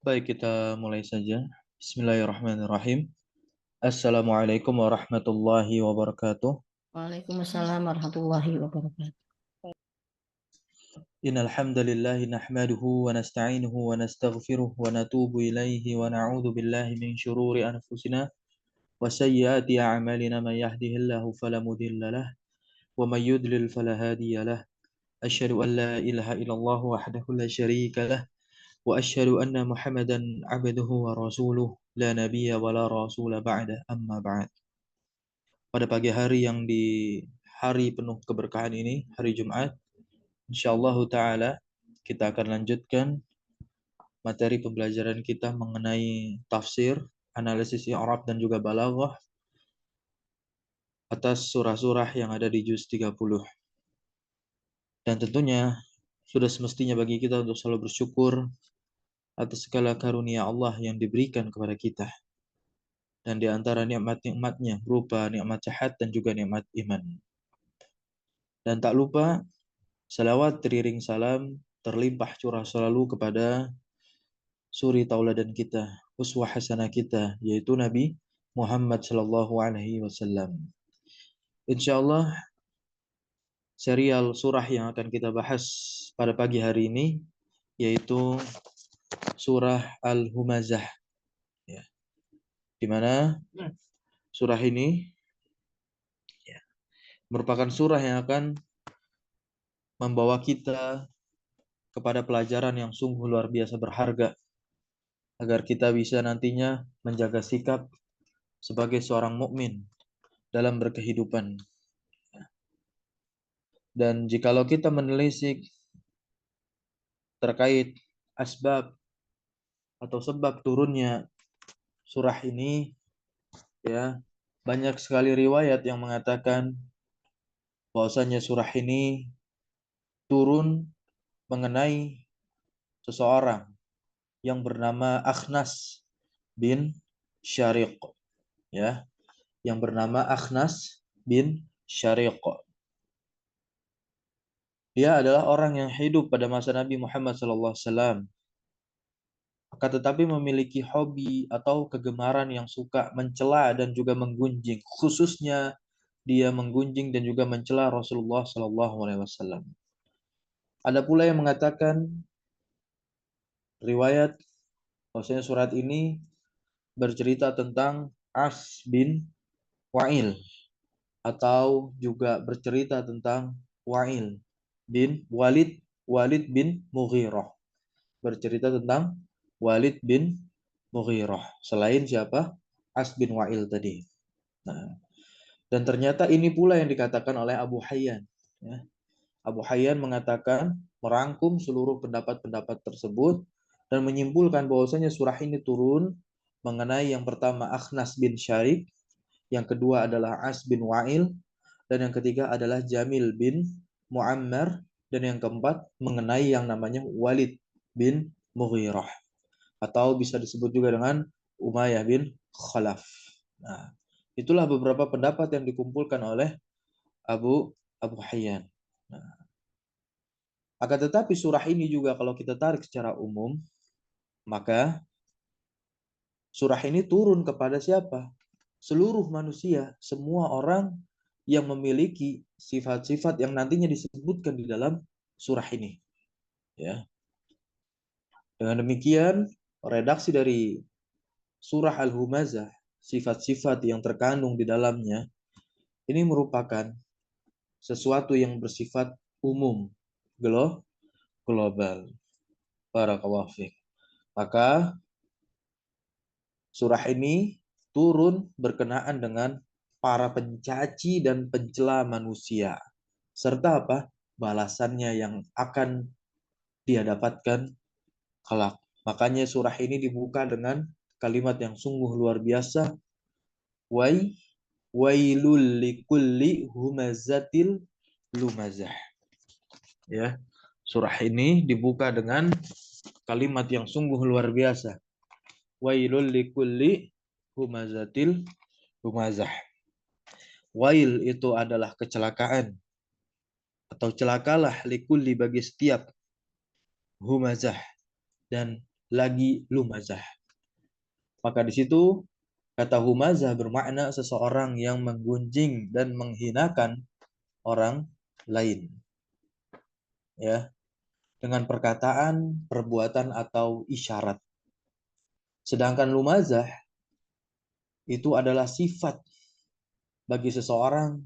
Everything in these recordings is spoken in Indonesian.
Baik, kita mulai saja. Bismillahirrahmanirrahim. Assalamualaikum warahmatullahi wabarakatuh. Waalaikumsalam warahmatullahi wabarakatuh. Innal hamdalillah nahmaduhu wa nasta'inuhu wa nastaghfiruh wa natubu ilaihi wa na'udzu billahi min syururi anfusina wa sayyiati a'malina man yahdihillahu fala mudilla lah wa may yudlil fala hadiya lah. Asyhadu an la ilaha illallah wahdahu la syarika lah wa asyhadu anna Muhammadan 'abduhu wa rasuluh la nabiyya wa la rasula ba'da amma ba'd. Pada pagi hari yang di hari penuh keberkahan ini, hari Jumat, insyaallah ta'ala kita akan lanjutkan materi pembelajaran kita mengenai tafsir, analisis i'rab dan juga balaghah atas surah-surah yang ada di juz 30. Dan tentunya sudah semestinya bagi kita untuk selalu bersyukur atas segala karunia Allah yang diberikan kepada kita. Dan di antara nikmat-nikmatnya berupa nikmat sehat dan juga nikmat iman. Dan tak lupa salawat teriring salam terlimpah curah selalu kepada suri tauladan kita, uswah hasanah kita, yaitu Nabi Muhammad sallallahu alaihi wasallam. Insyaallah serial surah yang akan kita bahas pada pagi hari ini yaitu surah Al-Humazah, ya. Di mana surah ini, ya, merupakan surah yang akan membawa kita kepada pelajaran yang sungguh luar biasa berharga agar kita bisa nantinya menjaga sikap sebagai seorang mukmin dalam berkehidupan. Dan jikalau kita menelisik terkait asbab atau sebab turunnya surah ini, ya, banyak sekali riwayat yang mengatakan bahwasanya surah ini turun mengenai seseorang yang bernama Akhnas bin Syariq, ya, yang bernama Akhnas bin Syariq. Dia adalah orang yang hidup pada masa Nabi Muhammad SAW. Akan tetapi memiliki hobi atau kegemaran yang suka mencela dan juga menggunjing. Khususnya dia menggunjing dan juga mencela Rasulullah SAW. Ada pula yang mengatakan riwayat bahwasanya surat ini bercerita tentang As bin Wa'il atau juga bercerita tentang Wa'il bin Walid bin Mughirah. Bercerita tentang Walid bin Mughirah. Selain siapa? As bin Wa'il tadi. Nah, dan ternyata ini pula yang dikatakan oleh Abu Hayyan. Ya. Abu Hayyan mengatakan, merangkum seluruh pendapat-pendapat tersebut dan menyimpulkan bahwasanya surah ini turun mengenai yang pertama Akhnas bin Syarif, yang kedua adalah As bin Wa'il, dan yang ketiga adalah Jamil bin Muammar, dan yang keempat mengenai yang namanya Walid bin Mughirah, atau bisa disebut juga dengan Umayyah bin Khalaf. Nah, itulah beberapa pendapat yang dikumpulkan oleh Abu Hayyan. Nah, akan tetapi surah ini juga kalau kita tarik secara umum, maka surah ini turun kepada siapa? Seluruh manusia, semua orang yang memiliki sifat-sifat yang nantinya disebutkan di dalam surah ini. Ya. Dengan demikian, redaksi dari surah Al-Humazah, sifat-sifat yang terkandung di dalamnya, ini merupakan sesuatu yang bersifat umum, global. Barakallahu fiik. Maka surah ini turun berkenaan dengan para pencaci dan pencela manusia. Serta apa? Balasannya yang akan dia dapatkan kelak. Makanya surah ini dibuka dengan kalimat yang sungguh luar biasa. Wailul likulli humazatil lumazah. Ya. Surah ini dibuka dengan kalimat yang sungguh luar biasa. Wailul likulli humazatil lumazah. Wail itu adalah kecelakaan atau celakalah likulli bagi setiap humazah, dan lagi lumazah. Maka di situ kata humazah bermakna seseorang yang menggunjing dan menghinakan orang lain, ya, dengan perkataan, perbuatan atau isyarat. Sedangkan lumazah itu adalah sifat bagi seseorang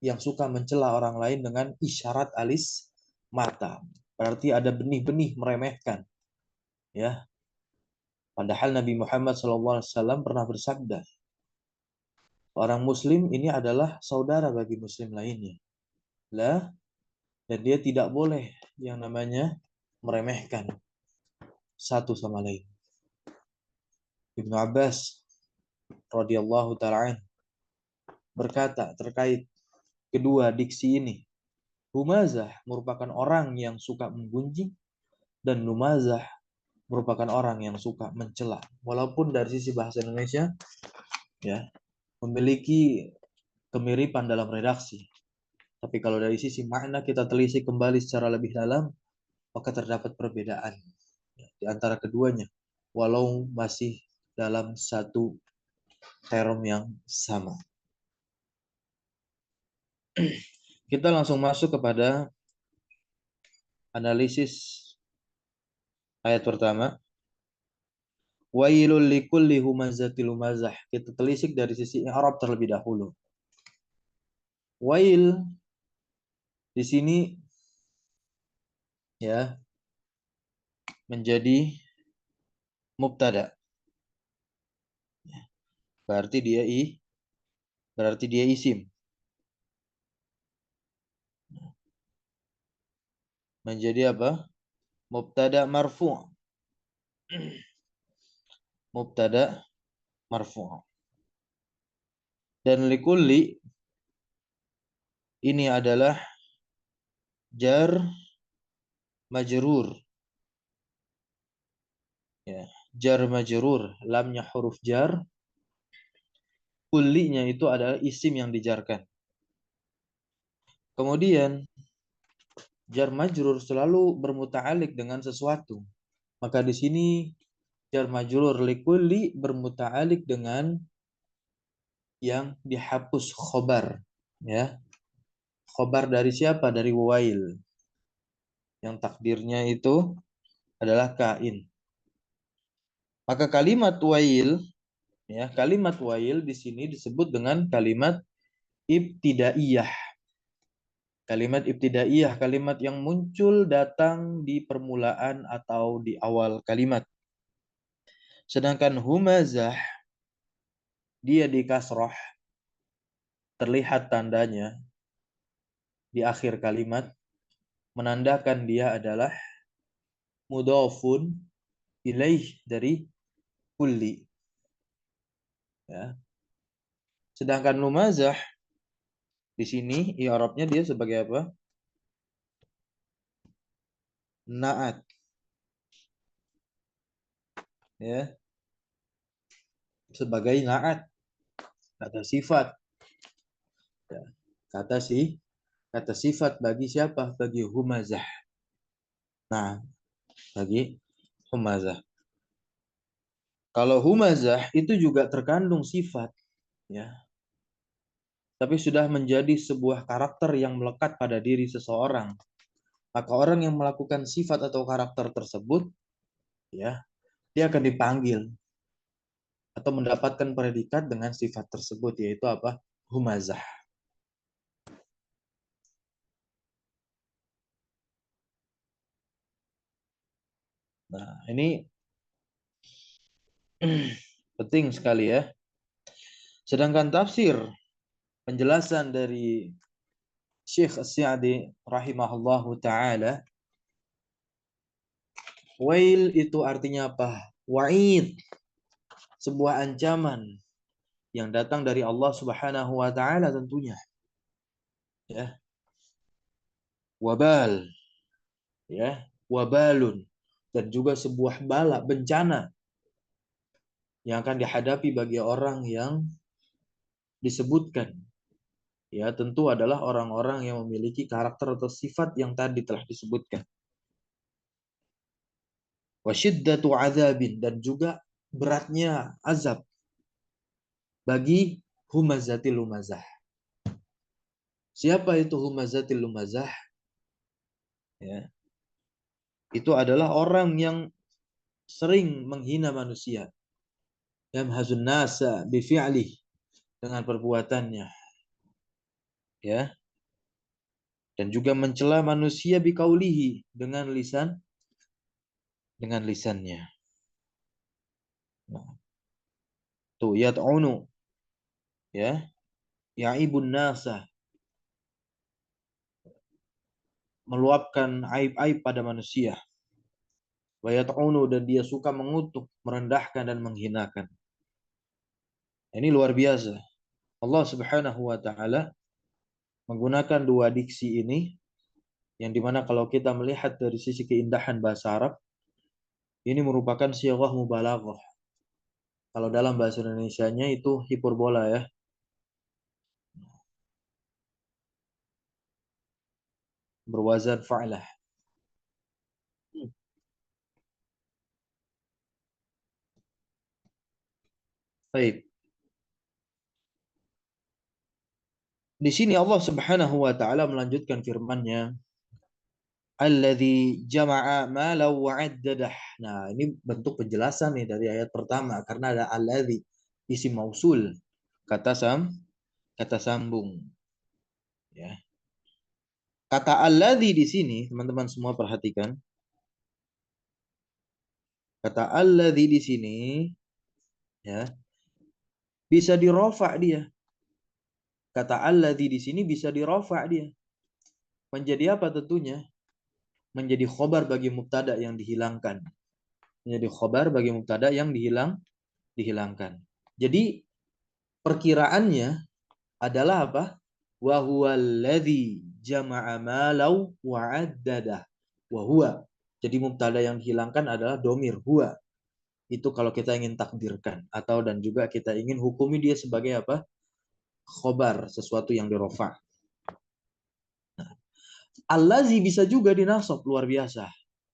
yang suka mencela orang lain dengan isyarat alis mata. Berarti ada benih-benih meremehkan, ya. Padahal Nabi Muhammad SAW pernah bersabda, orang Muslim ini adalah saudara bagi Muslim lainnya. Lah, dan dia tidak boleh yang namanya meremehkan satu sama lain. Ibnu Abbas radhiyallahu taala berkata terkait kedua diksi ini, humazah merupakan orang yang suka menggunjing dan lumazah merupakan orang yang suka mencela. Walaupun dari sisi bahasa Indonesia, ya, memiliki kemiripan dalam redaksi, tapi kalau dari sisi makna kita telisik kembali secara lebih dalam, maka terdapat perbedaan, ya, di antara keduanya, walau masih dalam satu term yang sama. Kita langsung masuk kepada analisis ayat pertama. Wailul likulli humazatil lumazah. Kita telisik dari sisi i'rab terlebih dahulu. Wail di sini, ya, menjadi mubtada. Berarti dia isim. Menjadi apa? Mubtada marfu'. Mubtada marfu'. Dan likulli ini adalah jar majrur. Ya, jar majrur, lamnya huruf jar, kullinya itu adalah isim yang dijarkan. Kemudian jar majrur selalu bermuta'alik dengan sesuatu. Maka di sini jar majrur likulli bermuta'alik dengan yang dihapus khobar, ya. Khobar dari siapa? Dari wail. Yang takdirnya itu adalah kain. Maka kalimat wail, ya, kalimat wail di sini disebut dengan kalimat ibtidaiyah. Kalimat ibtidaiyah, kalimat yang muncul datang di permulaan atau di awal kalimat. Sedangkan humazah, dia di kasroh, terlihat tandanya di akhir kalimat, menandakan dia adalah mudhafun ilaih dari kulli. Ya. Sedangkan lumazah di sini i'rabnya dia sebagai apa? Naat. Ya, sebagai naat, kata sifat. Ya. Kata sifat bagi siapa? Bagi humazah. Nah, bagi humazah. Kalau humazah itu juga terkandung sifat, ya, tapi sudah menjadi sebuah karakter yang melekat pada diri seseorang. Maka orang yang melakukan sifat atau karakter tersebut, ya, dia akan dipanggil atau mendapatkan predikat dengan sifat tersebut, yaitu apa? Humazah. Nah, ini penting sekali, ya. Sedangkan tafsir penjelasan dari Syekh As-Sa'di rahimahullahu taala, wail itu artinya apa? Wa'id, sebuah ancaman yang datang dari Allah Subhanahu wa taala tentunya. Ya. Wabal, ya, wabalun, dan juga sebuah bala, bencana yang akan dihadapi bagi orang yang disebutkan. Ya, tentu adalah orang-orang yang memiliki karakter atau sifat yang tadi telah disebutkan. wa syiddatu adzabin, dan juga beratnya azab bagi humazatil lumazah. Siapa itu humazatil lumazah? Ya, itu adalah orang yang sering menghina manusia. Yamhazun nasa bifi'lih, dengan perbuatannya, ya, dan juga mencela manusia biqaulihi, dengan lisannya. Nah, tuh yat'unu, ya, ya'ibun nasa, meluapkan aib-aib pada manusia. Wa yat'unu, dan dia suka mengutuk, merendahkan dan menghinakan. Ini luar biasa. Allah Subhanahu wa taala menggunakan dua diksi ini, yang dimana kalau kita melihat dari sisi keindahan bahasa Arab, ini merupakan sighah mubalaghah. Kalau dalam bahasa Indonesianya itu hiperbola, ya. Berwazan fa'lah. Baik. Di sini Allah Subhanahu wa taala melanjutkan firman-Nya, alladzi jama'a malan wa 'addadah. Nah, ini bentuk penjelasan nih dari ayat pertama, karena ada alladzi, isim mausul, kata kata sambung, ya. Kata alladzi di sini, teman-teman semua perhatikan. Kata alladzi di sini, ya, bisa dirofa dia. Kata alladzi di sini bisa dirofa dia. Menjadi apa tentunya? Menjadi khobar bagi mubtada yang dihilangkan. Menjadi khobar bagi mubtada yang dihilangkan. Jadi perkiraannya adalah apa? Wa huwallazi jama'a malau wa 'addadah. Wa huwa. Jadi mubtada yang dihilangkan adalah domir huwa. Itu kalau kita ingin takdirkan, atau dan juga kita ingin hukumi dia sebagai apa? Khobar, sesuatu yang dirofa. Allazi bisa juga dinasab, luar biasa,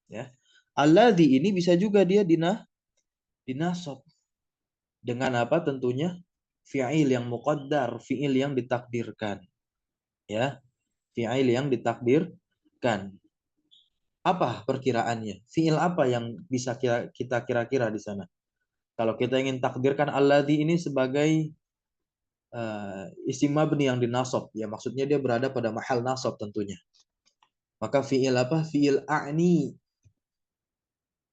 ya. Allazi ini bisa juga dia dinasab dengan apa? Tentunya fi'il yang muqaddar, fi'il yang ditakdirkan, ya. Fi'il yang ditakdirkan. Apa perkiraannya? Fi'il apa yang bisa kita kira-kira di sana? Kalau kita ingin takdirkan alladzi ini sebagai isim mabni yang dinasab, ya, maksudnya dia berada pada mahal nasab tentunya. Maka fi'il apa? Fi'il a'ni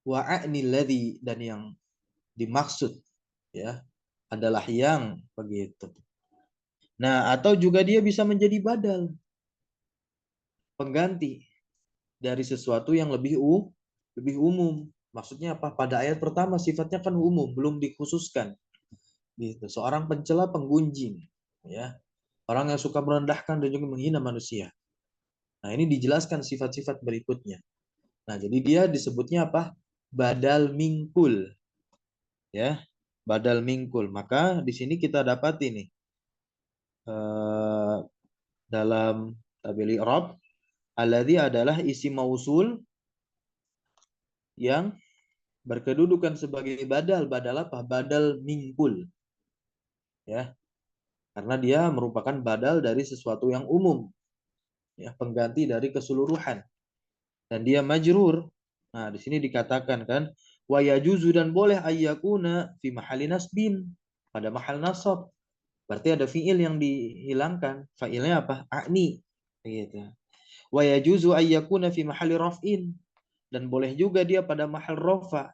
wa a'ni alladzi, dan yang dimaksud, ya, adalah yang begitu. Nah, atau juga dia bisa menjadi badal, pengganti dari sesuatu yang lebih umum. Maksudnya apa? Pada ayat pertama sifatnya kan umum, belum dikhususkan. Gitu. Seorang pencela penggunjing, ya. Orang yang suka merendahkan dan juga menghina manusia. Nah, ini dijelaskan sifat-sifat berikutnya. Nah, jadi dia disebutnya apa? Badal mingkul, ya. Badal mingkul. Maka di sini kita dapat ini dalam tabel i'rab, alladzi adalah isim mausul yang berkedudukan sebagai badal. Badal apa? Badal mingkul, ya. Karena dia merupakan badal dari sesuatu yang umum, ya, pengganti dari keseluruhan. Dan dia majrur. Nah, di sini dikatakan kan, wa yajuzu, dan boleh ayyakuna fi mahali nasbin, pada mahal nasab. Berarti ada fiil yang dihilangkan. Fa'ilnya apa? A'ni. Gitu. Wa yajuzu ayyakuna fi mahali raf'in, dan boleh juga dia pada mahal rafa.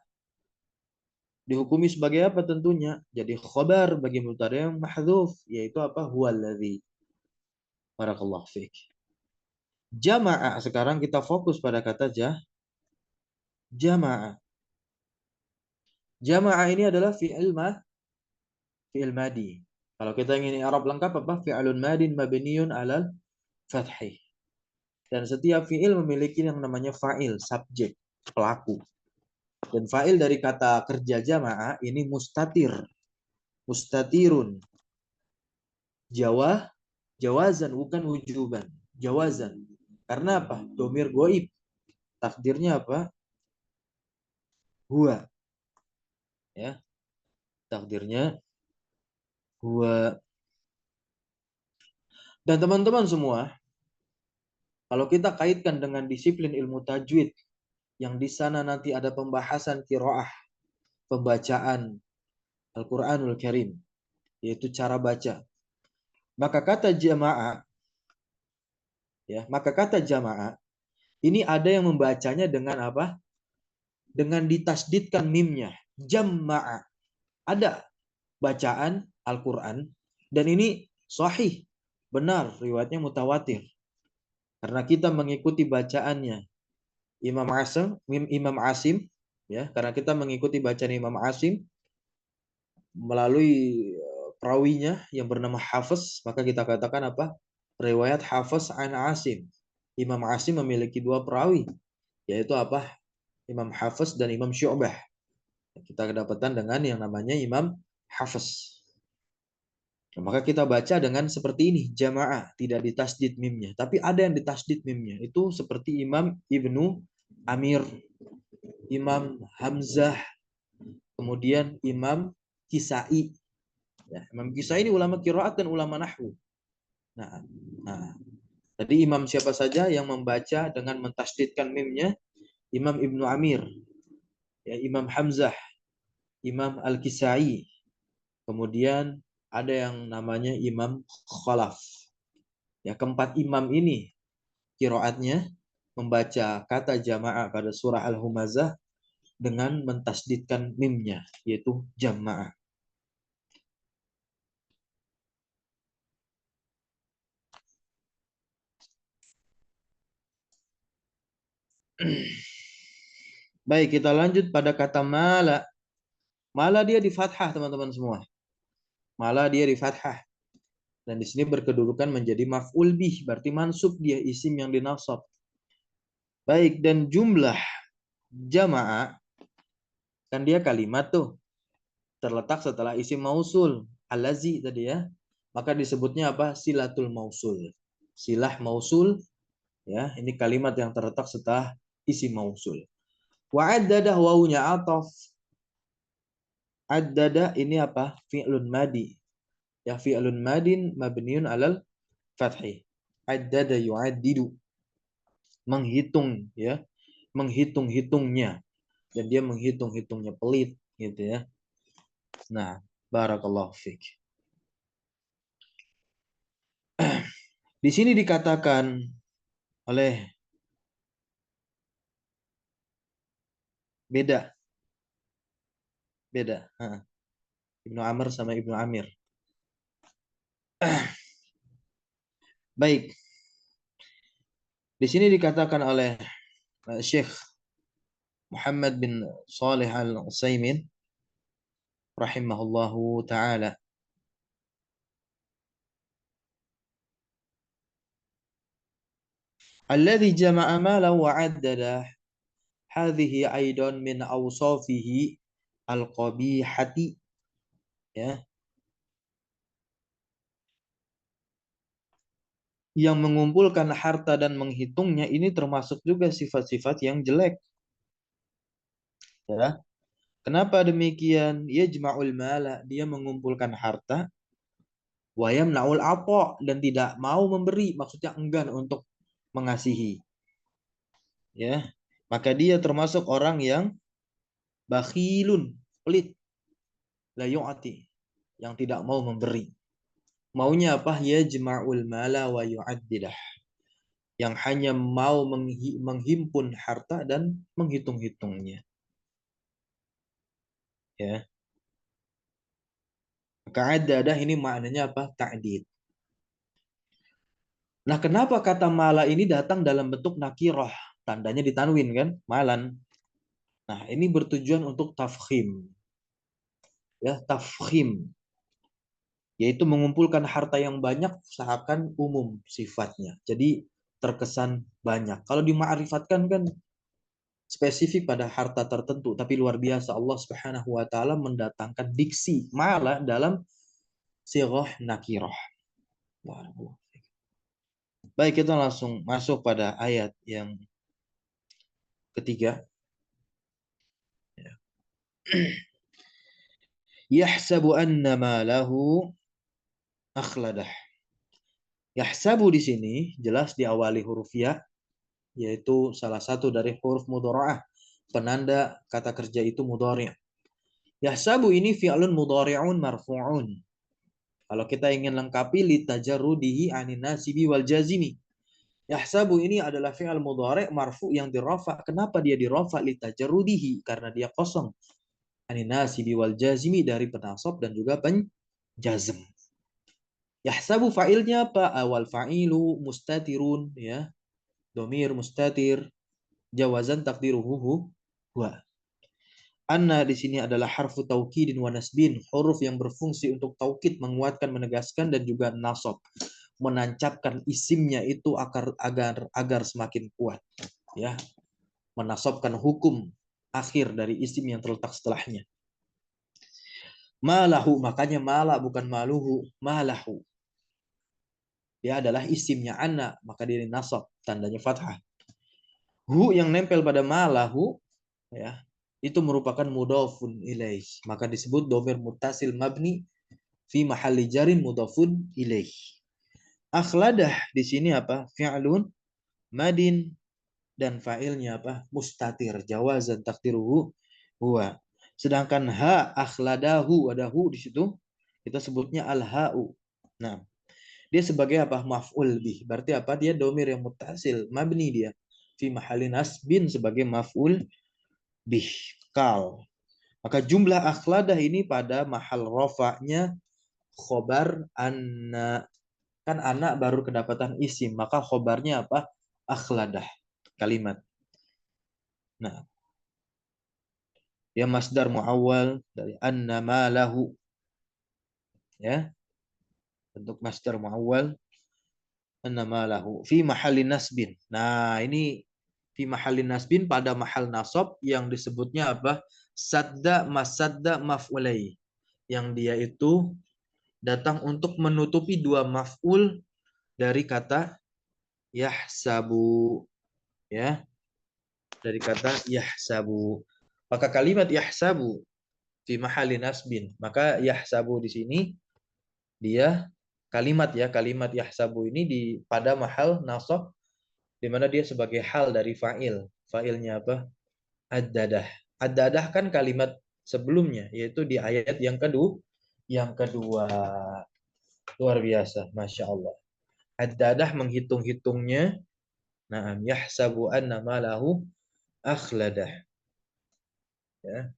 Dihukumi sebagai apa tentunya? Jadi khobar bagi mubtada yang mahdhuf, yaitu apa? Huwallazi. Barakallahu fiik. Jama'a, sekarang kita fokus pada kata jama'a. Jama'a ini adalah fi'il madi. Kalau kita ingin i'rab lengkap apa? Fi'alun madin mabniun 'alal fathhi. Dan setiap fi'il memiliki yang namanya fa'il, subjek, pelaku. Dan fa'il dari kata kerja jama'a ini mustatir. Mustatirun. Jawazan, bukan wujuban. Jawazan. Karena apa? Domir goib. Takdirnya apa? huwa, ya. Takdirnya huwa. Dan teman-teman semua, kalau kita kaitkan dengan disiplin ilmu tajwid, yang di sana nanti ada pembahasan qiraah, pembacaan Al-Qur'anul Karim, yaitu cara baca. Maka kata jamaah, ya, maka kata jamaah ini ada yang membacanya dengan apa? Dengan ditasdidkan mimnya. Jamaah. Ada bacaan Al-Quran dan ini sahih, benar, riwayatnya mutawatir. Karena kita mengikuti bacaannya Imam Asim, ya, karena kita mengikuti bacaan Imam Asim melalui perawinya yang bernama Hafiz, maka kita katakan apa? Riwayat Hafiz an Asim. Imam Asim memiliki dua perawi, yaitu apa? Imam Hafiz dan Imam Syu'bah. Kita kedapatan dengan yang namanya Imam Hafiz. Nah, maka kita baca dengan seperti ini, jamaah, tidak ditasdid mimnya. Tapi ada yang ditasdid mimnya. Itu seperti Imam Ibnu Amir, Imam Hamzah, kemudian Imam Kisai. Ya, Imam Kisai ini ulama qiraat dan ulama nahwu. Nah, nah, tadi imam siapa saja yang membaca dengan mentasdidkan mimnya? Imam Ibnu Amir, ya, Imam Hamzah, Imam Al-Kisai. Kemudian ada yang namanya Imam Khalaf. Ya, keempat imam ini qiraatnya membaca kata jamaah pada surah Al-Humazah dengan mentasdidkan mimnya, yaitu jamaah. Baik, kita lanjut pada kata mala. Mala dia di fathah, teman-teman semua. Mala dia di fathah. Dan di sini berkedudukan menjadi maf'ul bih, berarti mansub, dia isim yang dinasab. Baik, dan jumlah jamaah kan dia kalimat tuh terletak setelah isim mausul, allazi tadi ya. Maka disebutnya apa? Silatul mausul. Silah mausul, ya, ini kalimat yang terletak setelah isim mausul. Wa addadah wawunya ataf. Addada ini apa? Fi'lun madi. Ya, fi'lun madin mabniun alal fathih. Addada yu'addidu. Menghitung, ya. Menghitung-hitungnya. Dan dia menghitung-hitungnya pelit, gitu ya. Nah, barakallahu fiik. Di sini dikatakan oleh beda, beda. Ibnu Amr sama Ibnu Amir. Baik. Di sini dikatakan oleh Syekh Muhammad bin Salih Al-Utsaimin rahimahullahu taala. Alladhi jama'a mala wa 'addada hadhihi aidan min awsafihi al-qabihati, ya, yang mengumpulkan harta dan menghitungnya ini termasuk juga sifat-sifat yang jelek, ya. Kenapa demikian? Yajma'ul mala, dia mengumpulkan harta, wa yamna'ul 'atha, dan tidak mau memberi, maksudnya enggan untuk mengasihi, ya. Maka dia termasuk orang yang bakhilun, pelit, la yu'ati, yang tidak mau memberi. Maunya apa? Yajma'ul mala wa yu'addidah, yang hanya mau menghimpun harta dan menghitung-hitungnya, ya. Maka adadah ini maknanya apa? Ta'did. Nah, kenapa kata mala ini datang dalam bentuk nakirah? Tandanya ditanwin kan? Malan. Nah, ini bertujuan untuk tafkhim. Ya, tafkhim. Yaitu mengumpulkan harta yang banyak seakan umum sifatnya. Jadi terkesan banyak. Kalau dima'rifatkan kan spesifik pada harta tertentu, tapi luar biasa Allah Subhanahu wa taala mendatangkan diksi mala dalam sighah nakirah. Baik, kita langsung masuk pada ayat yang ketiga. Yahsabu anna malahu akhladah. Yahsabu di sini jelas diawali huruf ya, yaitu salah satu dari huruf mudhari'ah, penanda kata kerja itu mudhari'. Yahsabu ini fi'lun mudhari'un marfu'un. Kalau kita ingin lengkapi litajarrudihi anin nasibi wal jazimi. Yahsabu ini adalah fi'al mudhari' marfu' yang dirafa. Kenapa dia dirafa? Litajarrudihi, karena dia kosong. Anin nasibi wal jazimi, dari penasab dan juga penjazm. Yahsabu fa'ilnya apa? Awal fa'ilu mustatirun, ya. Domir mustatir, jawazan takdiruhu huwa. Anna di sini adalah harfu taukidin wa nasbin, huruf yang berfungsi untuk taukid, menguatkan, menegaskan, dan juga nasab, menancapkan isimnya itu agar semakin kuat, ya, menasabkan hukum akhir dari isim yang terletak setelahnya. Malahu, makanya mala bukan maluhu, malahu. Dia adalah isimnya anna, maka dia nasab, tandanya fathah. Hu yang nempel pada malahu, ya, itu merupakan mudhafun ilaih, maka disebut dhamir muttasil mabni fi mahalli jarin mudhafun ilaih. Akhladah di sini apa? Fi'lun madin, dan fa'ilnya apa? Mustatir, jawazan takdiruhu huwa. Sedangkan ha akhladahu, ada hu di situ, kita sebutnya al-ha'u. Nah, dia sebagai apa? Maf'ul bih. Berarti apa? Dia domir yang muttasil, mabni dia. Fi mahalli nasbin, sebagai maf'ul bih. Kal. Maka jumlah akhladah ini pada mahal rofaknya khobar anna. Kan anak baru kedapatan isim, maka khobarnya apa? Akhladah. Kalimat. Nah, dia masdar muawwal dari anna malahu. Ya, bentuk masdar muawwal anna malahu fi mahalli nasbin. Nah, ini fi mahalli nasbin, pada mahal nasab yang disebutnya apa? Sadda masadda maf'ulai. Yang dia itu datang untuk menutupi dua maf'ul dari kata yahsabu, ya, dari kata yahsabu. Maka kalimat yahsabu fi mahalli nasbin, maka yahsabu di sini dia kalimat, ya, kalimat yahsabu ini pada mahal nasab, di mana dia sebagai hal dari fa'il. Fa'ilnya apa? Ad-dadah. Ad-dadah kan kalimat sebelumnya, yaitu di ayat yang kedua. Luar biasa, Masya Allah. Ad-dadah menghitung-hitungnya. Nah, yahsabu anna malahu akhladah. Ya.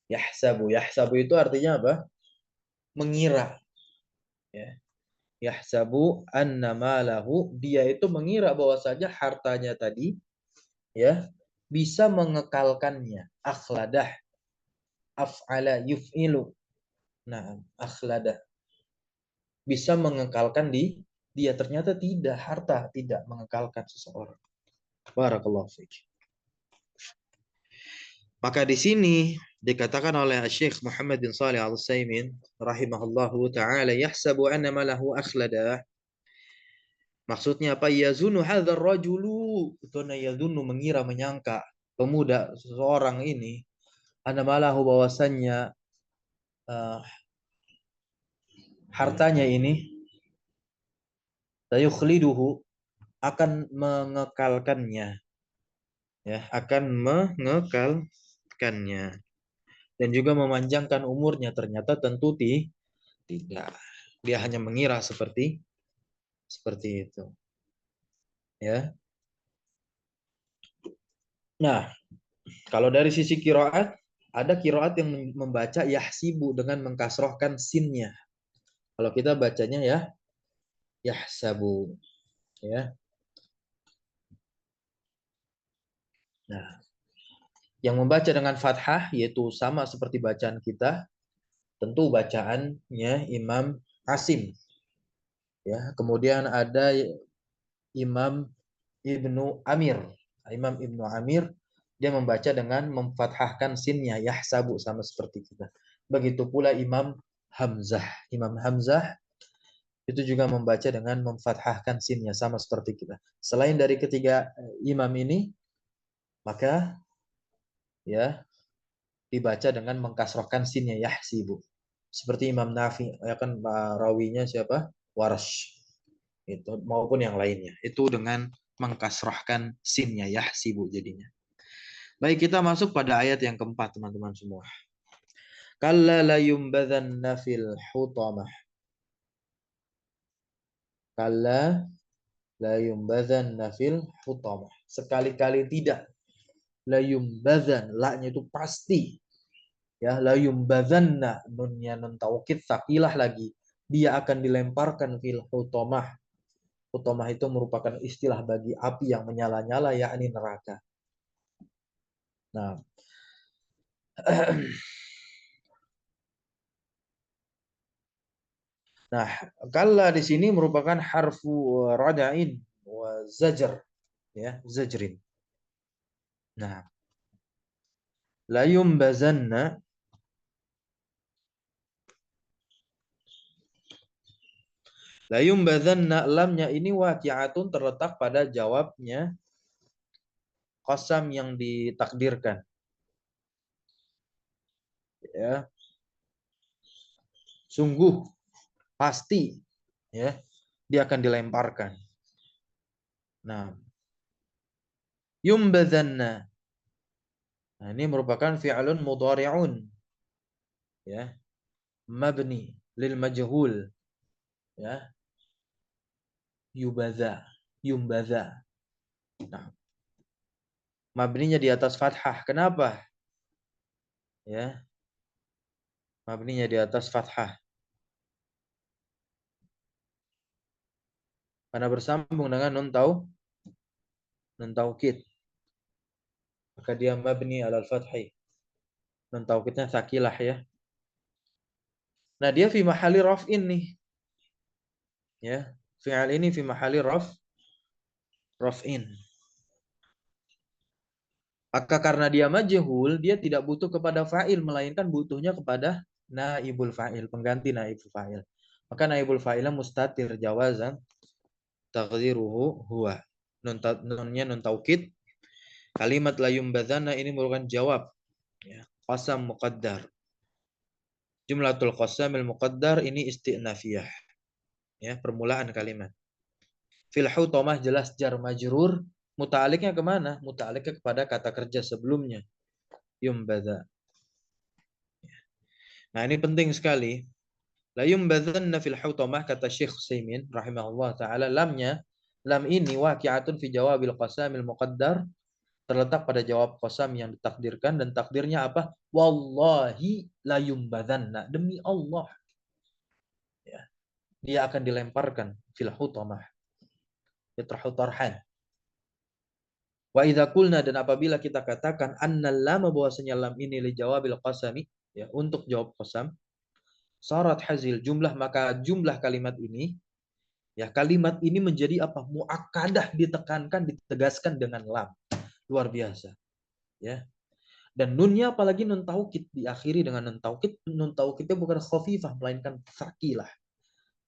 Yahsabu. Yahsabu itu artinya apa? Mengira. Ya. Yahsabu anna malahu, dia itu mengira bahwasanya hartanya tadi, ya, bisa mengekalkannya. Akhladah. Af'ala yuf'ilu. Nah, akhladah. Bisa mengekalkan dia, ternyata tidak, harta tidak mengekalkan seseorang. Barakallahu fiik. Maka di sini dikatakan oleh Syekh Muhammad bin Shalih Al-Utsaimin rahimahullahu taala, yahsabu anna malahu akhlada. Maksudnya apa? Yazunu hadzal rajulu, itu yazunu, mengira, menyangka, pemuda seseorang ini, anna malahu, bahwasannya hartanya ini, sayukhliduhu, akan mengekalkannya, ya, akan mengekalkannya, dan juga memanjangkan umurnya. Ternyata tentu tidak. Dia hanya mengira seperti itu, ya. Nah, kalau dari sisi kiroat, ada kiroat yang membaca yahsibu dengan mengkasrohkan sinnya. Kalau kita bacanya ya yahsabu, ya. Nah, yang membaca dengan fathah, yaitu sama seperti bacaan kita, tentu bacaannya Imam Asim, ya. Kemudian ada Imam Ibnu Amir. Imam Ibnu Amir, dia membaca dengan memfathahkan sinnya, yahsabu, sama seperti kita. Begitu pula Imam Hamzah. Imam Hamzah itu juga membaca dengan memfathahkan sinnya sama seperti kita. Selain dari ketiga imam ini, maka ya dibaca dengan mengkasrohkan sinnya yahsibu. Seperti Imam Nafi, ya kan rawinya siapa? Warsh. Itu maupun yang lainnya. Itu dengan mengkasrohkan sinnya yahsibu jadinya. Baik, kita masuk pada ayat yang keempat, teman-teman semua. Kalla la yumbadhanna fil hutamah. Kalla la yumbadhanna fil hutamah. Sekali-kali tidak. La yumbadhan, la-nya itu pasti. Ya, la yumbadhanna, nunnya nun taukid sakilah lagi. Dia akan dilemparkan fil hutamah. Hutamah itu merupakan istilah bagi api yang menyala-nyala, yakni neraka. Nah, nah, kalla di sini merupakan harfu rada'in wa zajr, ya, zajrin. Nah, la yumbazanna, la yumbazanna, lamnya ini waqi'atun terletak pada jawabnya qasam yang ditakdirkan, ya. Sungguh pasti, ya, dia akan dilemparkan. Nah, yumbazanna, nah, ini merupakan fi'lun mudhari'un, ya, mabni lil majhul, ya, yubaza, yumbaza. Nah, mabninya di atas fathah. Kenapa? Ya, mabninya di atas fathah. Karena bersambung dengan nun taukid. Maka dia mabni alal fathai. Nun taukidnya sakilah, ya. Nah, dia fi mahali raf'in nih. Ya, fi'al ini fi mahali raf'in. Maka karena dia majhul, dia tidak butuh kepada fa'il, melainkan butuhnya kepada naibul fa'il, pengganti naibul fa'il. Maka naibul fa'ilnya mustatir jawazan taqdiruhu huwa. Nunnya nun taukid. Kalimat la yumbadzana ini merupakan jawab, ya, qasam muqaddar. Jumlatul qasamil muqaddar ini isti'nafiyah, ya, permulaan kalimat. Fil hutamah jelas jar majrur, muta'aliknya kemana? Muta'aliknya kepada kata kerja sebelumnya, yumbadza. Nah, ini penting sekali. La yumbadzanna fil hutamah, kata Syekh Utsaimin rahimahullah taala, lam ini waqi'atun fi jawabil qasamil muqaddar, terletak pada jawab qasam yang ditakdirkan, dan takdirnya apa? Wallahi la yumbadzanna, demi Allah, ya, dia akan dilemparkan fil hutamah, yatrahu tarhan. Wa idza qulna, dan apabila kita katakan annal lam, bahwasanya lam ini li jawabil qasami, ya, untuk jawab qasam, syarat hazil jumlah, maka jumlah kalimat ini, ya, kalimat ini menjadi apa? Muakkadah, ditekankan, ditegaskan dengan lam. Luar biasa, ya. Dan nunnya apalagi nun taukid, diakhiri dengan nun taukid. Nun taukidnya bukan khafifah, melainkan tsaqilah.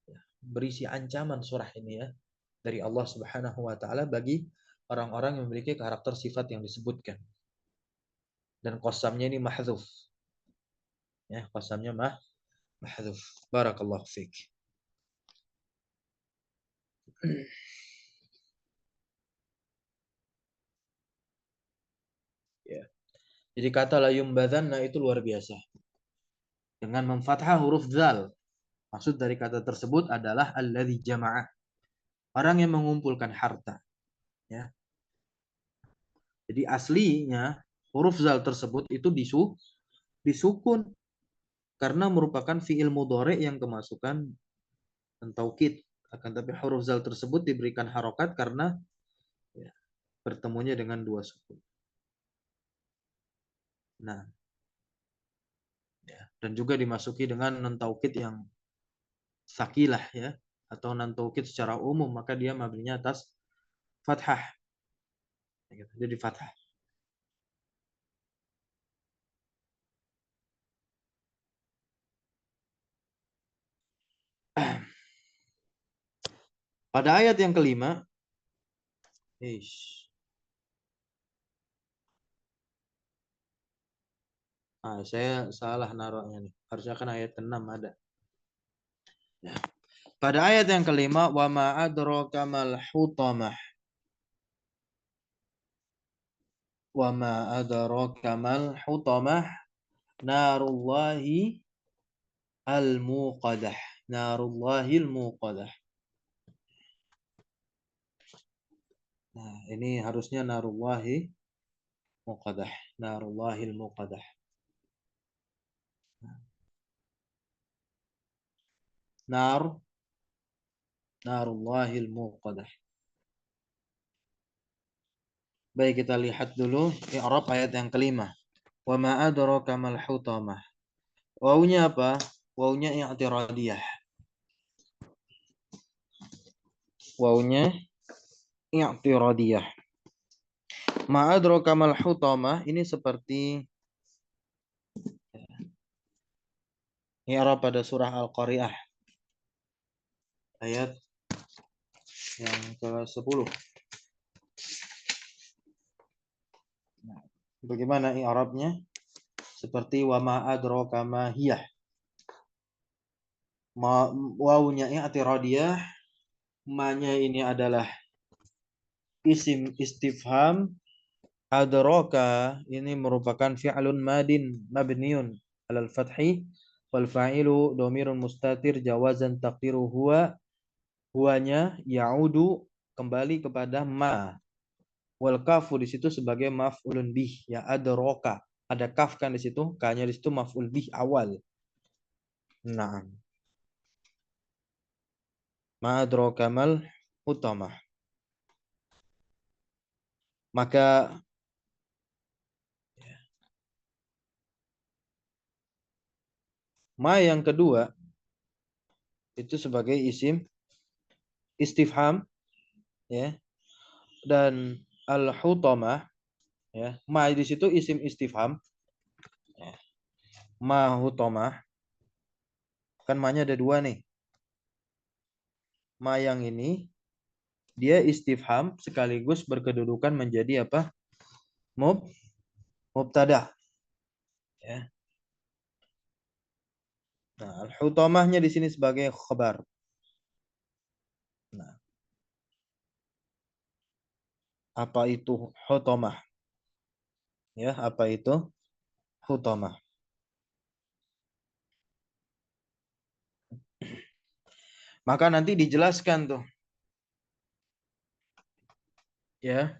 Ya, berisi ancaman surah ini, ya, dari Allah Subhanahu wa taala bagi orang-orang yang memiliki karakter sifat yang disebutkan. Dan qasamnya ini mahdzuf. Ya, qasamnya mahdzuf. Barakallahu fiik. Ya. Jadi kata la yumbadzanna itu luar biasa. Dengan memfathah huruf dzal. Maksud dari kata tersebut adalah alladzi jama'ah. Orang yang mengumpulkan harta. Ya. Jadi aslinya huruf zal tersebut itu disukun karena merupakan fiil mudhari yang kemasukan taukid. Akan tapi huruf zal tersebut diberikan harokat karena, ya, bertemunya dengan dua sukun. Nah, ya, dan juga dimasuki dengan non taukid yang sakilah, ya, atau non taukid secara umum, maka dia mabninya atas fathah. Jadi fathah. Pada ayat yang kelima, saya salah naruhnya nih. Harusnya kan ayat ke-6 ada. Ya. Pada ayat yang kelima, wa ma adraka mal hutamah. Wa ma adraka mal hutamah narullahi al-muqadah. Narullahi al-muqadah. Nah, ini harusnya narullahi muqadah. Narullahi al-muqadah. Narullahi al-muqadah. Baik, kita lihat dulu i'rab ayat yang kelima. Wa ma adraka mal hutamah. Wawunya apa? Wawunya i'tiradiyah. Wawunya i'tiradiyah. Ma adraka mal hutamah ini seperti i'rab pada surah Al-Qari'ah ayat yang ke-10. Nah, bagaimana i'rabnya? Seperti wa ma adraka ma hiyah. Wawunya i'tiradiyah, ma-nya ini adalah isim istifham. Adraka ini merupakan fi'lun madin mabniun alal fathi wal fa'ilu dhamirun mustatir jawazan taqdiru huwa. Huwanya ya'udu kembali kepada ma. Wal kafu di situ sebagai maf'ulun bih, ya adraka. Ada kaf kan di situ, ka-nya di situ maf'ul bih awal. Nah, ma adraka mal hutamah. Maka ma yang kedua itu sebagai isim istifham, ya. Dan al-hutamah, ya. Ma di situ isim istifham, ya. Ma hutamah. Kan ma-nya ada dua nih. Ma yang ini dia istifham sekaligus berkedudukan menjadi apa? Mubtada, ya. Nah, al-hutamahnya di sini sebagai khabar. Nah, apa itu hutamah? Ya, apa itu hutamah? Maka nanti dijelaskan tuh, ya.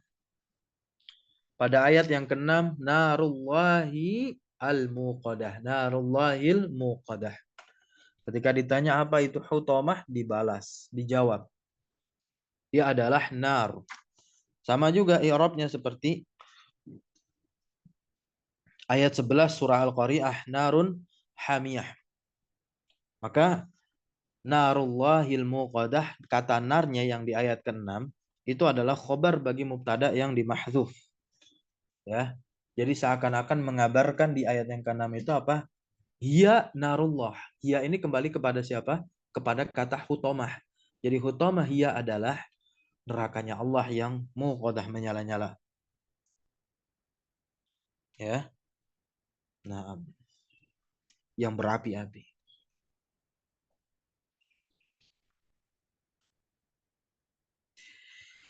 Pada ayat yang ke-6, narullahi al-muqadah. Narullahil muqadah. Ketika ditanya apa itu hutamah, dibalas, dijawab. Dia adalah nar. Sama juga i'rabnya seperti ayat 11 surah Al-Qari'ah, narun hamiyah. Maka narullahil muqadah, kata narnya yang di ayat ke-6 itu adalah khobar bagi mubtada yang dimahdzuf, ya. Jadi seakan-akan mengabarkan di ayat yang ke-6 itu apa? Hiya narullah. Hiya ini kembali kepada siapa? Kepada kata hutamah. Jadi hutamah hiya adalah nerakanya Allah yang muqadah menyala-nyala. Ya. Nah, yang berapi-api.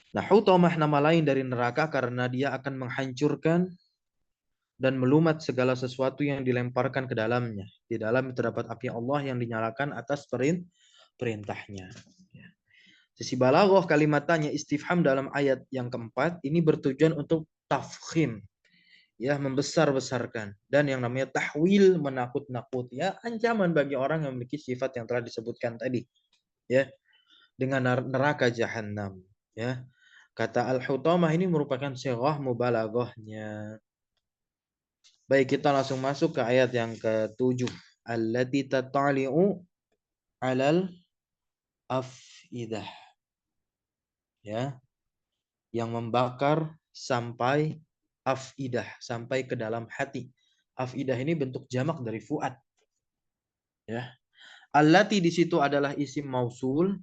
Nah, hutamah nama lain dari neraka karena dia akan menghancurkan dan melumat segala sesuatu yang dilemparkan ke dalamnya. Di dalam terdapat api Allah yang dinyalakan atas perintahnya. Sisi balaghah kalimat tanya istifham dalam ayat yang keempat ini bertujuan untuk tafkhim, ya, membesar-besarkan, dan yang namanya tahwil, menakut-nakut, ya, ancaman bagi orang yang memiliki sifat yang telah disebutkan tadi, ya, dengan neraka jahanam, ya. Kata al-hutamah ini merupakan sighah mubalaghahnya. Baik, kita langsung masuk ke ayat yang ke-7. Allati tatali'u 'alal afidah. Ya, yang membakar sampai afidah, sampai ke dalam hati. Afidah ini bentuk jamak dari fuad. Ya. Allati di situ adalah isim mausul,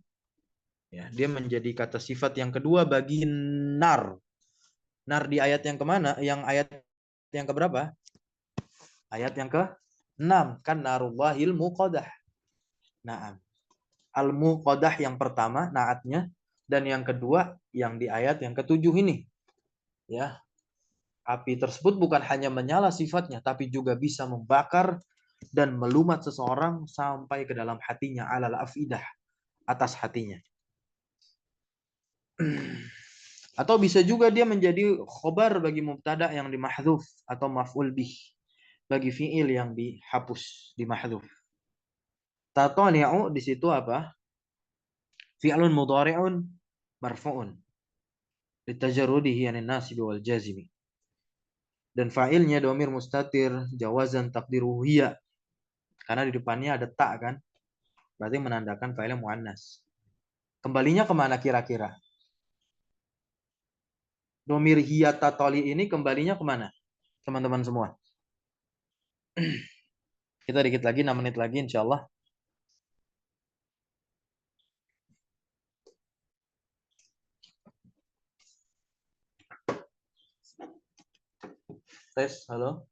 Ya, dia menjadi kata sifat yang kedua bagi nar. Nar di ayat yang kemana? Yang ayat yang keberapa? Ayat yang ke-6. Kan narullahil muqadah. Naam. Al-muqadah yang pertama, naatnya. Dan yang kedua, yang di ayat yang ke-7 ini. Ya, api tersebut bukan hanya menyala sifatnya, tapi juga bisa membakar dan melumat seseorang sampai ke dalam hatinya, alal afidah, atas hatinya. Atau bisa juga dia menjadi khobar bagi mubtada yang dimahdhuf atau maf'ul bih, bagi fi'il yang dihapus, dimahdhuf. Tatani'u di situ apa? Fi'lun mudhari'un marfu'un litajarrudihi 'anil nasibi wal jazimi. Dan fa'ilnya domir mustatir jawazan takdiruhu hiya. Karena di depannya ada ta kan? Berarti menandakan fa'ilnya muannas. Kembalinya kemana kira-kira? Domir hiya tatali ini kembalinya kemana? Teman-teman semua. Kita dikit lagi, 6 menit lagi insya Allah. Tes, halo.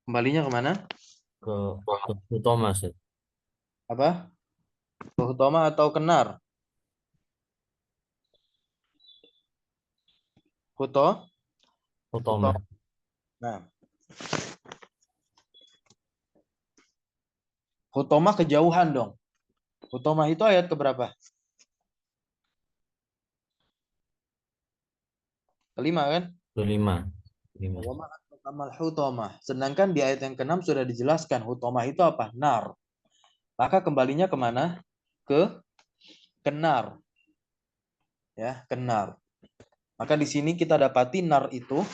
Kembalinya kemana? ke Thomas ya. Apa? Hutoma atau kenar? Huto? Thomas. Nah, Hutoma kejauhan dong. Hutoma itu ayat keberapa? Kelima kan? Kelima. Amal Hutoma. Sedangkan di ayat yang ke-6 sudah dijelaskan Hutoma itu apa? Nar. Maka kembalinya kemana? Ke kenar. Ya, kenar. Maka di sini kita dapati nar itu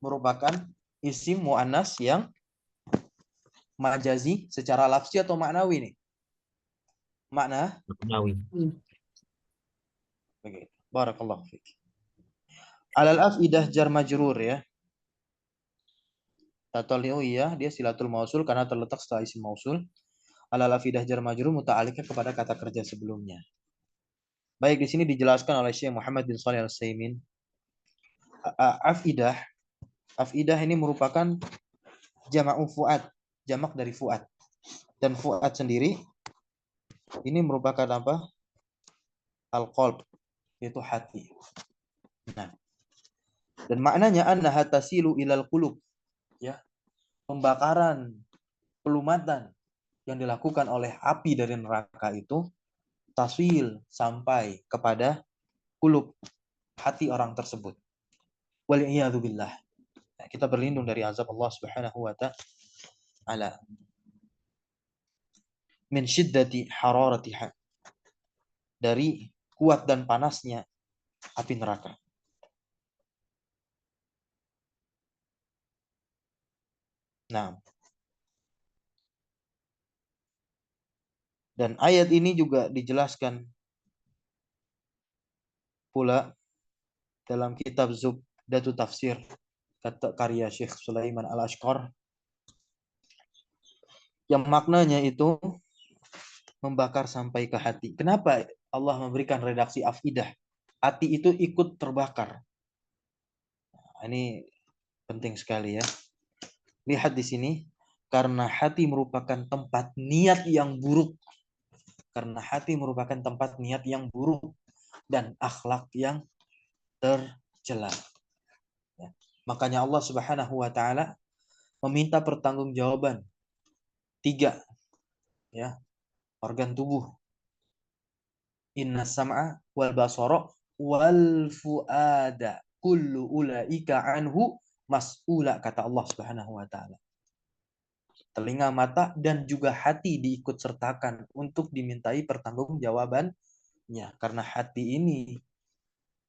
merupakan isim mu'annas yang majazi secara lafzi atau maknawi nih? Makna? Maknawi. Oke. Barakallahu fiik. Alal afidah jar majrur ya. Tataliu iya, dia silatul mausul karena terletak setelah isim mausul. Alal afidah jar majrur muta'alliqnya kepada kata kerja sebelumnya. Baik, di sini dijelaskan oleh Syekh Muhammad bin Shalih Al-Utsaimin. Afidah. Afidah ini merupakan jama'u fuad, jamak dari fuad. Dan fuad sendiri ini merupakan apa? Al-qalb, yaitu hati. Nah, dan maknanya annaha tasilu ilal qulub, ya. Pembakaran, pelumatan yang dilakukan oleh api dari neraka itu taswil sampai kepada kulub, hati orang tersebut. Wal'iyadzubillah. Nah, kita berlindung dari azab Allah Subhanahu wa ta'ala. Min syiddati hararatiha. Dari kuat dan panasnya api neraka. Nah, dan ayat ini juga dijelaskan pula dalam kitab Zubdatu Tafsir kata karya Syekh Sulaiman Al-Ashqar yang maknanya itu membakar sampai ke hati. Kenapa Allah memberikan redaksi afidah? Hati itu ikut terbakar. Nah, ini penting sekali ya. Lihat di sini, karena hati merupakan tempat niat yang buruk. Karena hati merupakan tempat niat yang buruk dan akhlak yang tercela. Ya. Makanya Allah Subhanahu wa taala meminta pertanggungjawaban 3 ya, organ tubuh. Inna sam'a wal basara wal fuada kullu ulaika anhu mas'ula, kata Allah Subhanahu wa taala. Telinga, mata dan juga hati diikut sertakan untuk dimintai pertanggungjawabannya karena hati ini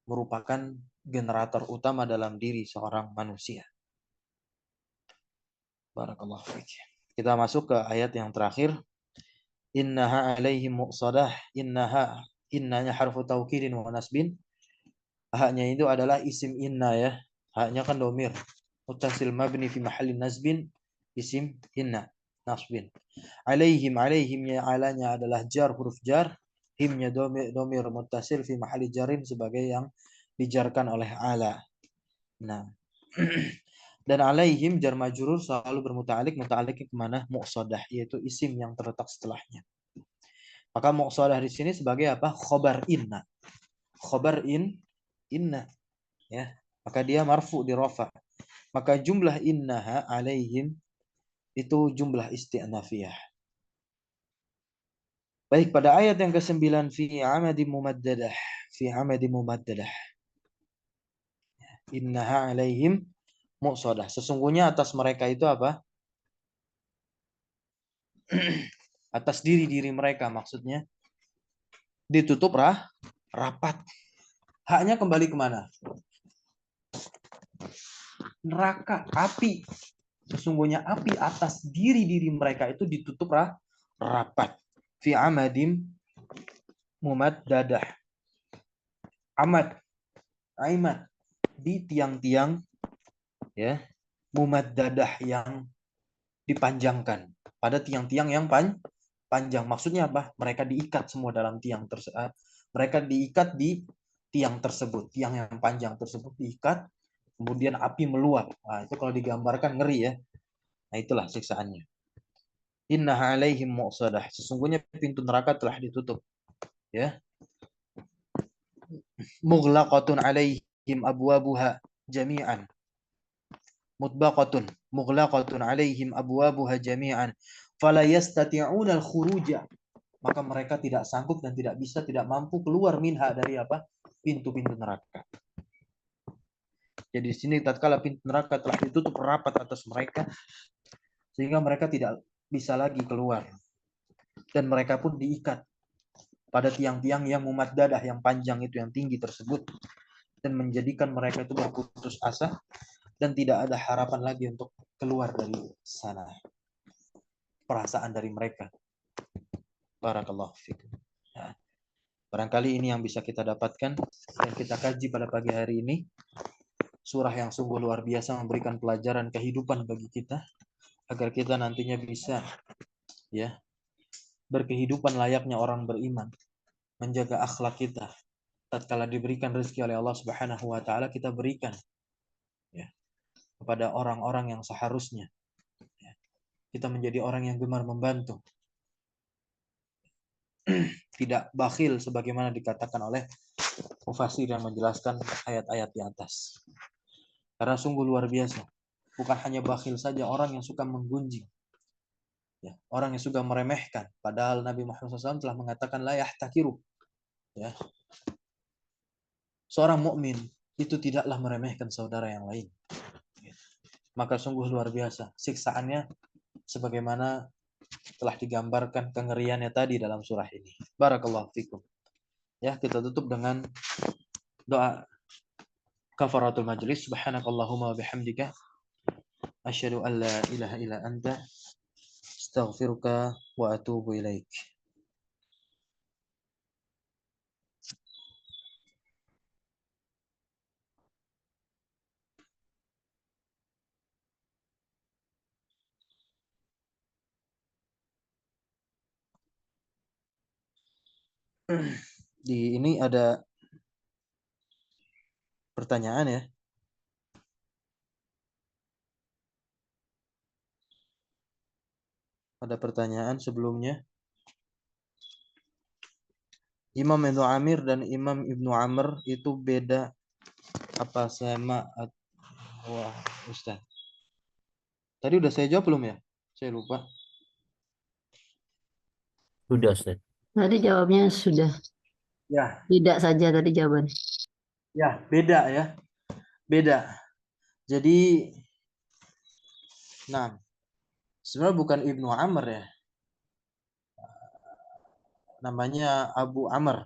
merupakan generator utama dalam diri seorang manusia. Barakallahu fiik. Kita masuk ke ayat yang terakhir. Innaha alaihim muqsadah. Innanya harfu taukidin wa nasbin. Haknya itu adalah isim inna ya. Haknya kan domir. Muttasil mabni fi mahallin nasbin isim inna. nasbin. Alaihimnya alanya adalah jar, huruf jar. Himnya domir muttasil fi mahali jarin sebagai yang dijarkan oleh ala. Nah, dan alaihim jar majrur selalu bermuta'alik, muta'aliknya kemana? Muqsadah, yaitu isim yang terletak setelahnya. Maka muqsadah di sini sebagai apa? Khobar inna. Khobar inna, ya. Maka dia marfu di rafa. Maka jumlah innaha alaihim itu jumlah isti'nafiyah. Baik, pada ayat yang ke-9 fi amadi mumaddadah, fi amadi mumaddadah. Innaha alaihim muqsadah. Sesungguhnya atas mereka itu apa? Atas diri-diri mereka maksudnya ditutup rapat. Haknya kembali kemana? Neraka, api. Sesungguhnya api atas diri-diri mereka itu ditutup rapat. Fi amadim mumaddadah. Amad, aimat, di tiang-tiang, ya, mumaddadah yang dipanjangkan, pada tiang-tiang yang panjang. Maksudnya apa? Mereka diikat semua dalam tiang tersebut. Mereka diikat di tiang tersebut, tiang yang panjang tersebut diikat, kemudian api meluap. Nah, itu kalau digambarkan ngeri ya. Nah, itulah siksaannya. Innaha alaihim muqsadah. Sesungguhnya pintu neraka telah ditutup. Ya. Mughlaqatun alaihim abwabuha jami'an. Mutbaqatun mughlaqatun alaihim abwabuha jami'an. Fala yastati'una al-khuruja. Maka mereka tidak sanggup dan tidak bisa, tidak mampu keluar minha dari apa? Pintu-pintu neraka. Jadi di sini tatkala pintu neraka telah ditutup rapat atas mereka sehingga mereka tidak bisa lagi keluar. Dan mereka pun diikat pada tiang-tiang yang mumaddadah, yang panjang itu, yang tinggi tersebut, dan menjadikan mereka itu berputus asa dan tidak ada harapan lagi untuk keluar dari sana. Perasaan dari mereka. Barakallahu fikum. Nah, barangkali ini yang bisa kita dapatkan dan kita kaji pada pagi hari ini. Surah yang sungguh luar biasa memberikan pelajaran kehidupan bagi kita agar kita nantinya bisa, ya, berkehidupan layaknya orang beriman, menjaga akhlak kita. Tatkala diberikan rezeki oleh Allah Subhanahu wa taala, kita berikan, ya, kepada orang-orang yang seharusnya. Ya. Kita menjadi orang yang gemar membantu. Tidak bakhil sebagaimana dikatakan oleh mufasir yang menjelaskan ayat-ayat di atas. Karena sungguh luar biasa. Bukan hanya bakhil saja, orang yang suka menggunjing. Ya, orang yang suka meremehkan. Padahal Nabi Muhammad SAW telah mengatakan la yahtakiru. Ya. Seorang mukmin itu tidaklah meremehkan saudara yang lain. Maka sungguh luar biasa siksaannya sebagaimana telah digambarkan kengeriannya tadi dalam surah ini. Barakallahu fikum. Ya, kita tutup dengan doa kafaratul majlis. Subhanakallahumma wa bihamdika asyhadu an la ilaha illa anta astaghfiruka wa atubu ilaik. Di ini ada pertanyaan ya. Ada pertanyaan sebelumnya. Imam Ibnu Amir dan Imam Ibnu Amr itu beda apa sama? Wah, Ustaz. Tadi udah saya jawab belum ya? Saya lupa. Sudah, Ustaz. Tadi jawabnya sudah. Ya, Tidak saja tadi jawabannya. ya, beda ya. Beda. Jadi, nah, sebenarnya bukan Ibnu Amr ya. Namanya Abu Amr.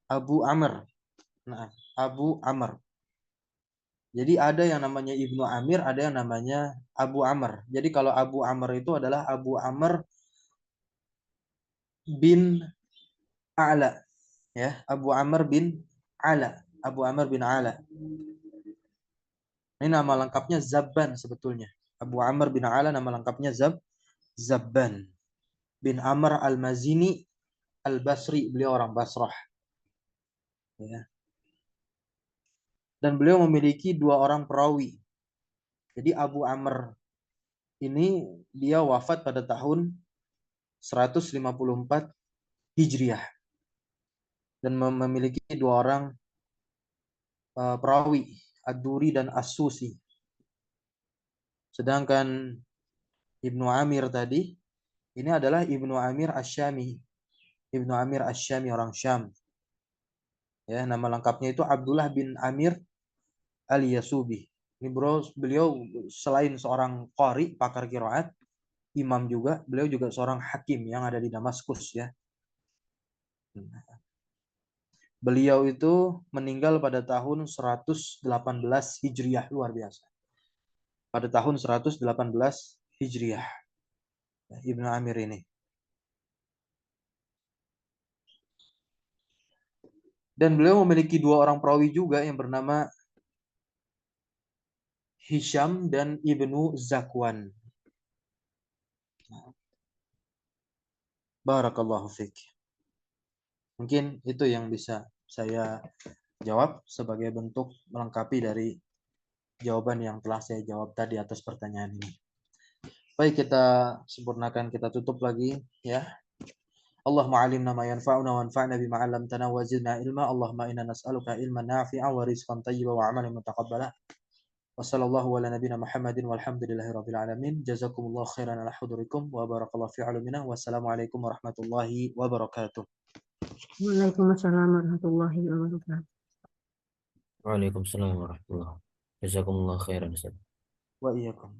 Abu Amr. Nah, Abu Amr. Jadi ada yang namanya Ibnu Amir, ada yang namanya Abu Amr. Jadi kalau Abu Amr itu adalah Abu Amr bin A'la. Ya, Abu Amr bin Ala. Abu Amr bin Ala. Ini nama lengkapnya Zabban sebetulnya. Abu Amr bin Ala nama lengkapnya Zabban bin Amr al-Mazini al-Basri. Beliau orang Basrah. Ya. Dan beliau memiliki 2 orang perawi. Jadi Abu Amr ini dia wafat pada tahun 154 Hijriah. Dan memiliki 2 orang perawi, Ad-Duri dan As-Susi. Sedangkan Ibnu Amir tadi, ini adalah Ibnu Amir Asy-Syami. Ibnu Amir Asy-Syami orang Syam. Ya, nama lengkapnya itu Abdullah bin Amir Al-Yasubi. Ini beliau selain seorang qari, pakar qiraat, imam juga, beliau juga seorang hakim yang ada di Damaskus ya. Beliau itu meninggal pada tahun 118 Hijriah, luar biasa. Pada tahun 118 Hijriah. Ibnu Amir ini. Dan beliau memiliki 2 orang perawi juga yang bernama Hisham dan Ibnu Zakwan. Barakallahu fiik. Mungkin itu yang bisa saya jawab sebagai bentuk melengkapi dari jawaban yang telah saya jawab tadi atas pertanyaan ini. Baik, kita sempurnakan, kita tutup lagi ya. Allahumma alimna ma yanfa'una wanfa'na bima 'allamtana wa zidna ilma. Allahumma inna nas'aluka ilman nafi'an wa rizqan thayyiban wa 'amalan mutaqabbala. Wa sallallahu ala nabiyyina Muhammadin walhamdulillahi rabbil alamin. Jazakumullahu khairan ala hudurikum wa barakallahu fi 'ulumina. Wassalamualaikum warahmatullahi wabarakatuh. Waalaikumsalam warahmatullahi wabarakatuh. Waalaikumsalam warahmatullahi wabarakatuh. Jazakumullah khairan Ustaz. Wa iyyakum.